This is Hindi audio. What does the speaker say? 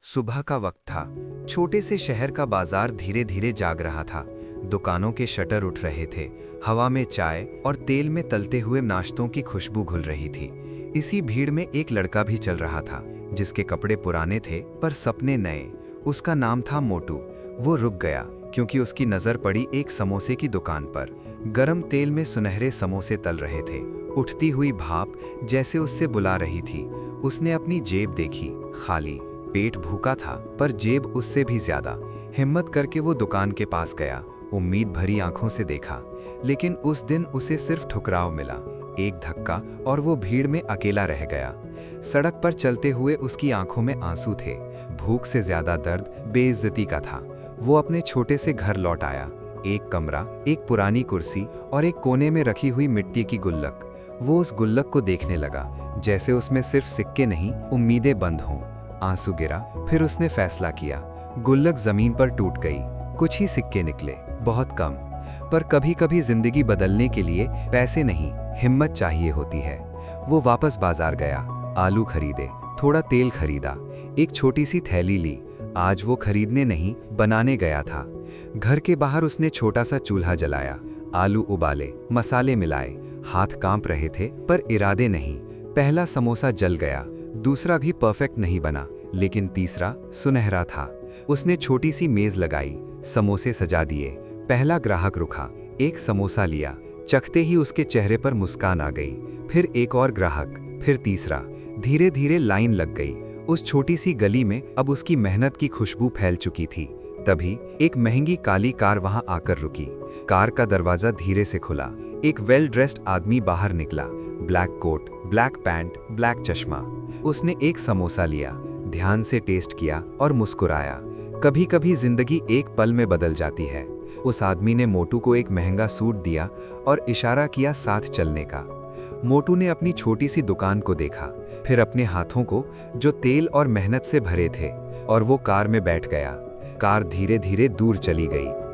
सुबह का वक्त था। छोटे से शहर का बाजार धीरे धीरे जाग रहा था। दुकानों के शटर उठ रहे थे। हवा में चाय और तेल में तलते हुए नाश्तों की खुशबू घुल रही थी। इसी भीड़ में एक लड़का भी चल रहा था, जिसके कपड़े पुराने थे पर सपने नए। उसका नाम था मोटू। वो रुक गया क्योंकि उसकी नजर पड़ी एक समोसे की दुकान पर। गरम तेल में सुनहरे समोसे तल रहे थे। उठती हुई भाप जैसे उससे बुला रही थी। उसने अपनी जेब देखी, खाली। पेट भूखा था पर जेब उससे भी ज्यादा। हिम्मत करके वो दुकान के पास गया, उम्मीद भरी आंखों से देखा। लेकिन उस दिन उसे सिर्फ ठुकराव मिला, एक धक्का, और वो भीड़ में अकेला रह गया। सड़क पर चलते हुए उसकी आंखों में आंसू थे। भूख से ज्यादा दर्द बेइज्जती का था। वो अपने छोटे से घर लौट आया। एक कमरा, एक पुरानी कुर्सी और एक कोने में रखी हुई मिट्टी की गुल्लक। वो उस गुल्लक को देखने लगा, जैसे उसमें सिर्फ सिक्के नहीं, उम्मीदें बंद हों। आंसू गिरा, फिर उसने फैसला किया। गुल्लक जमीन पर टूट गई। कुछ ही सिक्के निकले, बहुत कम। पर कभी कभी जिंदगी बदलने के लिए पैसे नहीं, हिम्मत चाहिए होती है। वो वापस बाजार गया, आलू खरीदे, थोड़ा तेल खरीदा, एक छोटी सी थैली ली। आज वो खरीदने नहीं, बनाने गया था। घर के बाहर उसने छोटा सा चूल्हा जलाया, आलू उबाले, मसाले मिलाए। हाथ कांप रहे थे पर इरादे नहीं। पहला समोसा जल गया, दूसरा भी परफेक्ट नहीं बना, लेकिन तीसरा सुनहरा था। उसने छोटी सी मेज लगाई, समोसे सजा दिए। पहला ग्राहक रुका, एक समोसा लिया। चखते ही उसके चेहरे पर मुस्कान आ गई। फिर एक और ग्राहक, फिर तीसरा। धीरे धीरे लाइन लग गई। उस छोटी सी गली में अब उसकी मेहनत की खुशबू फैल चुकी थी। तभी एक महंगी काली कार वहां आकर रुकी। कार का दरवाजा धीरे से खुला। एक वेल ड्रेस्ड आदमी बाहर निकला, black coat, black pant, black चश्मा। उसने एक समोसा लिया, ध्यान से टेस्ट किया और मुस्कुराया। कभी कभी जिंदगी एक पल में बदल जाती है। उस आदमी ने मोटू को एक महंगा सूट दिया और इशारा किया साथ चलने का। मोटू ने अपनी छोटी सी दुकान को देखा, फिर अपने हाथों को जो तेल और मेहनत से भरे थे, और वो कार में बैठ गया। कार धीरे धीरे दूर चली गई।